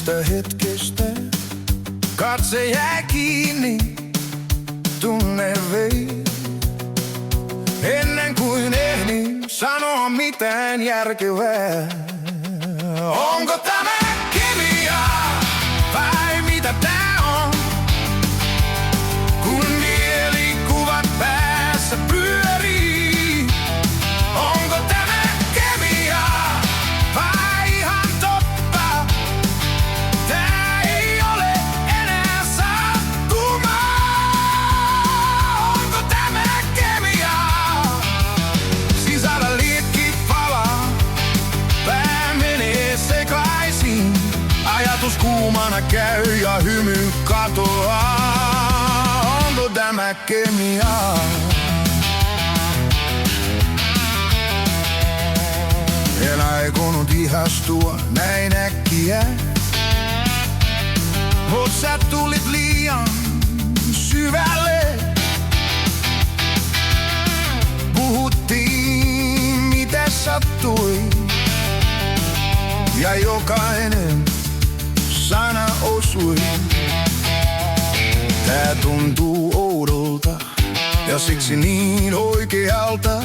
Yhdestä hetkestä katse jäi kiinni, tunne vei. Ennen kuin ehdin sanoa mitään järkevää. Onko tämä kemiaa vai mitä tää on? Kun mielikuvat päässä pyörii. Onko tämä kemiaa vai ihan totta? Tää ei ole enää sattumaa. Onko tämä kemiaa? Sisällä liekki palaa, pää menee sekaisin. Ajatus kuumana käy ja hymy katoaa. Onko tämä kemiaa? En aikonut ihastua näin äkkiä, mut sä tulit liian syvälle. Puhuttiin mitä sattui, ja jokainen sana osui. Tää tuntuu oudolta ja siksi niin oikealta.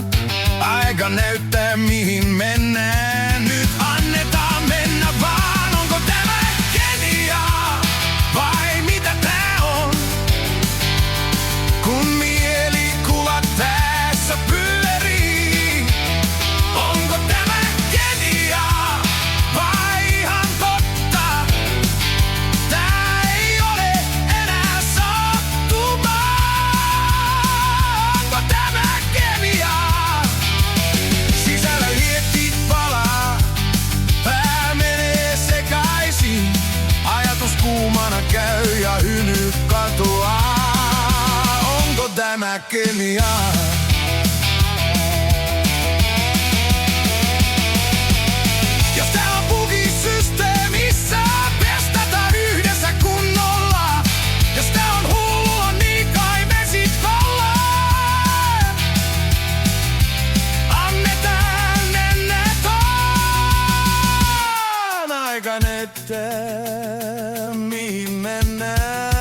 Aika näyttää mihin mennään. Nyt annetaan mennä vaan. Onko tämä geniaa vai mitä tää on? Kun mielikuvat tässä pyörii. Onko tämä geniaa vai ihan totta? Tää ei ole enää sattumaa. Onko tämä kemiaa? Sisällä liekit palaa, pää menee sekaisin. Ajatus kuumana käy ja hymy katoaa. Onko tämä kemiaa? Jos tää on bugisysteemissä, testataan yhdessä kunnolla. Jos tää on hullua, niin kai me sit ollaan. Annetaan aika näyttää mihin mennään.